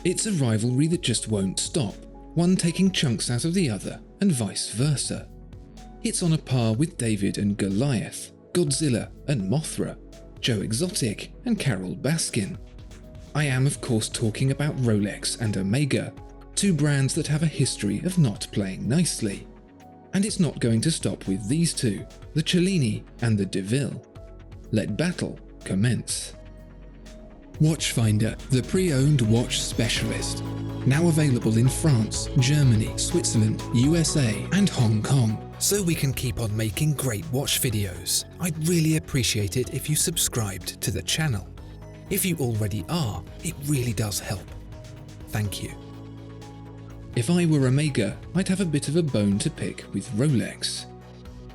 It's a rivalry that just won't stop, one taking chunks out of the other and vice versa. It's on a par with David and Goliath, Godzilla and Mothra, Exotic and Carole Baskin. I am of course talking about Rolex and Omega, two brands that have a history of not playing nicely. And it's not going to stop with these two, the Cellini and the Ville. Let battle commence. Watchfinder, the pre-owned watch specialist. Now available in France, Germany, Switzerland, USA and Hong Kong. So we can keep on making great watch videos. I'd really appreciate it if you subscribed to the channel. If you already are, it really does help. Thank you. If I were Omega, I'd have a bit of a bone to pick with Rolex.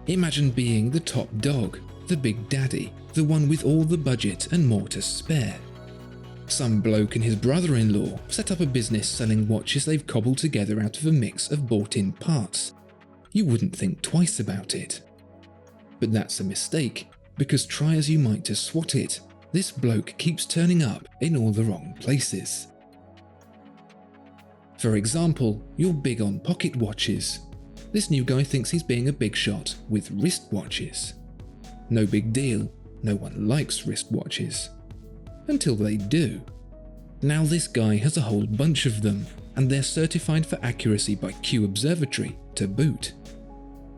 Imagine being the top dog, the big daddy, the one with all the budget and more to spare. Some bloke and his brother-in-law set up a business selling watches they've cobbled together out of a mix of bought-in parts. You wouldn't think twice about it. But that's a mistake, because try as you might to swat it, this bloke keeps turning up in all the wrong places. For example, you're big on pocket watches. This new guy thinks he's being a big shot with wristwatches. No big deal, no one likes wristwatches. Until they do. Now this guy has a whole bunch of them, and they're certified for accuracy by Q Observatory to boot.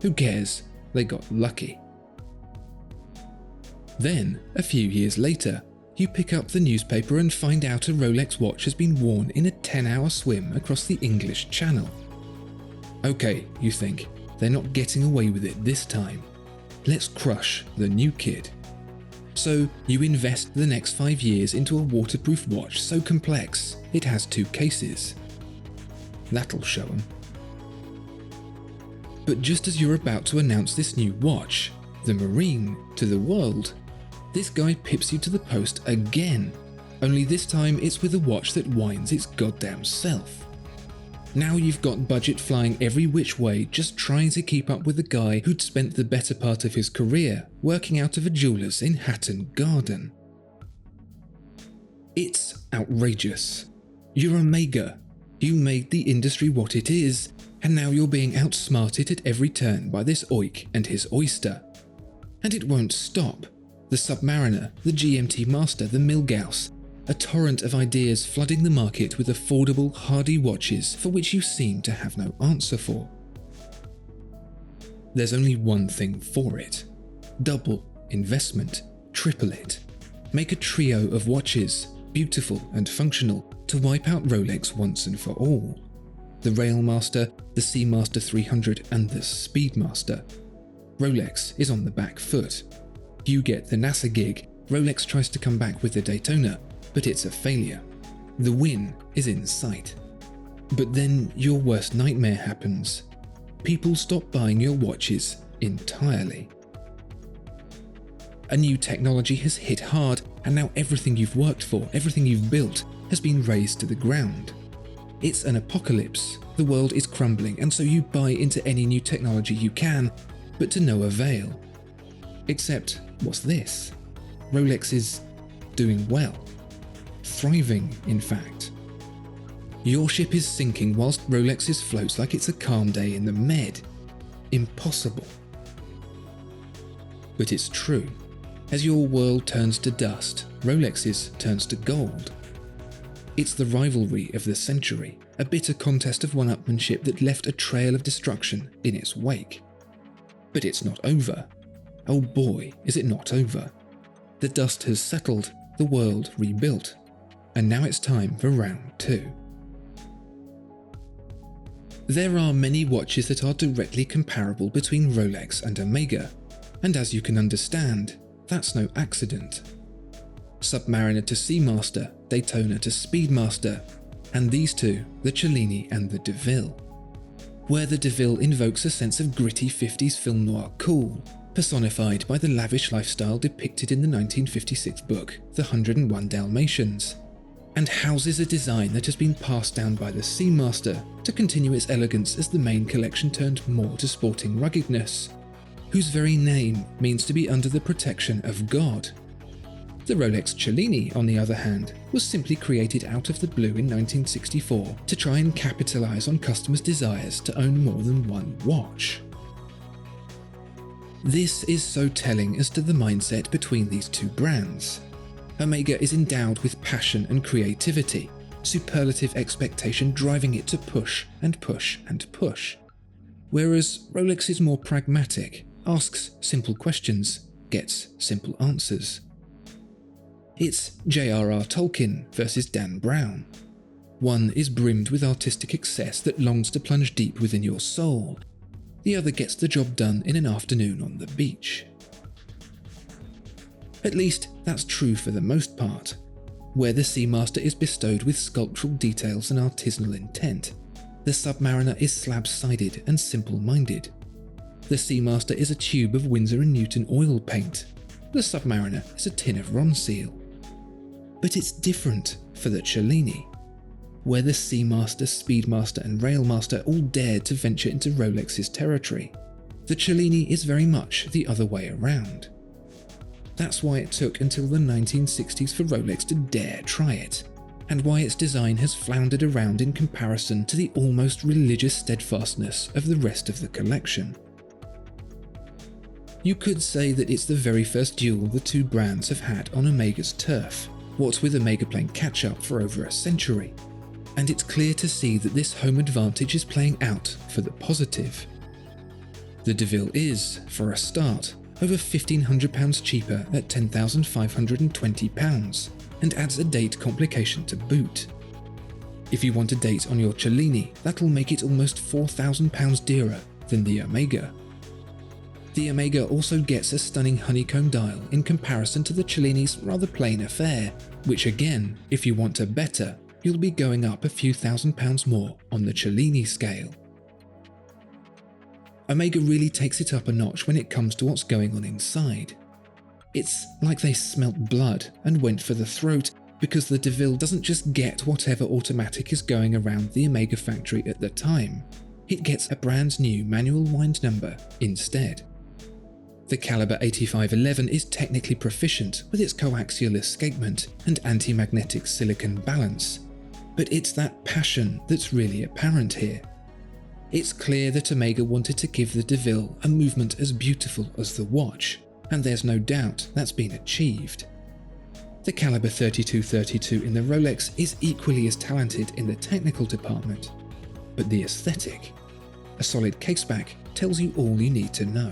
Who cares? They got lucky. Then, a few years later, you pick up the newspaper and find out a Rolex watch has been worn in a 10-hour swim across the English Channel. Okay, you think, they're not getting away with it this time. Let's crush the new kid. So you invest the next 5 years into a waterproof watch so complex it has 2 cases. That'll show 'em. But just as you're about to announce this new watch, the Marine, to the world, this guy pips you to the post again, only this time it's with a watch that winds its goddamn self. Now you've got budget flying every which way just trying to keep up with the guy who'd spent the better part of his career working out of a jeweller's in Hatton Garden. It's outrageous. You're Omega. You made the industry what it is, and now you're being outsmarted at every turn by this oik and his oyster. And it won't stop. The Submariner, the GMT Master, the Milgauss, a torrent of ideas flooding the market with affordable, hardy watches for which you seem to have no answer for. There's only one thing for it. Double investment, triple it. Make a trio of watches, beautiful and functional, to wipe out Rolex once and for all. The Railmaster, the Seamaster 300 and the Speedmaster. Rolex is on the back foot. You get the NASA gig, Rolex tries to come back with the Daytona, but it's a failure. The win is in sight. But then your worst nightmare happens. People stop buying your watches entirely. A new technology has hit hard, and now everything you've worked for, everything you've built, has been razed to the ground. It's an apocalypse. The world is crumbling, and so you buy into any new technology you can, but to no avail. Except, what's this? Rolex is doing well. Thriving, in fact. Your ship is sinking whilst Rolex's floats like it's a calm day in the Med. Impossible. But it's true. As your world turns to dust, Rolex's turns to gold. It's the rivalry of the century, a bitter contest of one-upmanship that left a trail of destruction in its wake. But it's not over. Oh boy, is it not over. The dust has settled, the world rebuilt, and now it's time for round 2. There are many watches that are directly comparable between Rolex and Omega, and as you can understand, that's no accident. Submariner to Seamaster, Daytona to Speedmaster, and these two, the Cellini and the Ville. Where the Ville invokes a sense of gritty 50s film noir cool, personified by the lavish lifestyle depicted in the 1956 book, The 101 Dalmatians, and houses a design that has been passed down by the Seamaster to continue its elegance as the main collection turned more to sporting ruggedness, whose very name means to be under the protection of God. The Rolex Cellini, on the other hand, was simply created out of the blue in 1964 to try and capitalize on customers' desires to own more than one watch. This is so telling as to the mindset between these two brands. Omega is endowed with passion and creativity, superlative expectation driving it to push and push and push. Whereas Rolex is more pragmatic, asks simple questions, gets simple answers. It's J.R.R. Tolkien versus Dan Brown. One is brimmed with artistic excess that longs to plunge deep within your soul. The other gets the job done in an afternoon on the beach. At least, that's true for the most part. Where the Seamaster is bestowed with sculptural details and artisanal intent, the Submariner is slab-sided and simple-minded. The Seamaster is a tube of Winsor & Newton oil paint. The Submariner is a tin of Ronseal. But it's different for the Cellini. Where the Seamaster, Speedmaster and Railmaster all dared to venture into Rolex's territory, the Cellini is very much the other way around. That's why it took until the 1960s for Rolex to dare try it, and why its design has floundered around in comparison to the almost religious steadfastness of the rest of the collection. You could say that it's the very first duel the two brands have had on Omega's turf, what with Omega playing catch-up for over a century. And it's clear to see that this home advantage is playing out for the positive. The DeVille is, for a start, over £1,500 cheaper at £10,520 and adds a date complication to boot. If you want a date on your Cellini, that'll make it almost £4,000 dearer than the Omega. The Omega also gets a stunning honeycomb dial in comparison to the Cellini's rather plain affair, which again, if you want a better, you'll be going up a few £1,000s more on the Cellini scale. Omega really takes it up a notch when it comes to what's going on inside. It's like they smelt blood and went for the throat, because the DeVille doesn't just get whatever automatic is going around the Omega factory at the time, it gets a brand new manual wind number instead. The caliber 8511 is technically proficient with its co-axial escapement and anti-magnetic silicon balance, but it's that passion that's really apparent here. It's clear that Omega wanted to give the DeVille a movement as beautiful as the watch, and there's no doubt that's been achieved. The caliber 3232 in the Rolex is equally as talented in the technical department, but the aesthetic, a solid caseback, tells you all you need to know.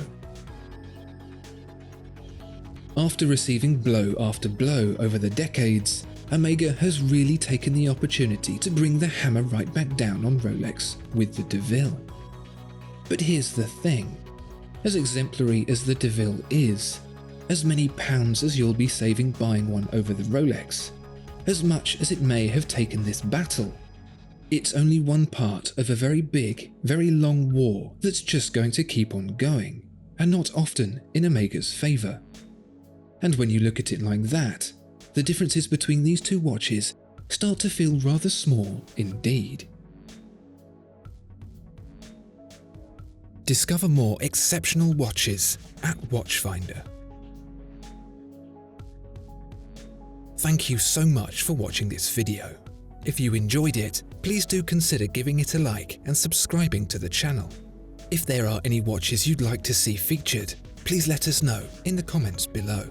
After receiving blow after blow over the decades, Omega has really taken the opportunity to bring the hammer right back down on Rolex with the DeVille. But here's the thing, as exemplary as the DeVille is, as many pounds as you'll be saving buying one over the Rolex, as much as it may have taken this battle, it's only one part of a very big, very long war that's just going to keep on going, and not often in Omega's favour. And when you look at it like that, the differences between these two watches start to feel rather small indeed. Discover more exceptional watches at Watchfinder. Thank you so much for watching this video. If you enjoyed it, please do consider giving it a like and subscribing to the channel. If there are any watches you'd like to see featured, please let us know in the comments below.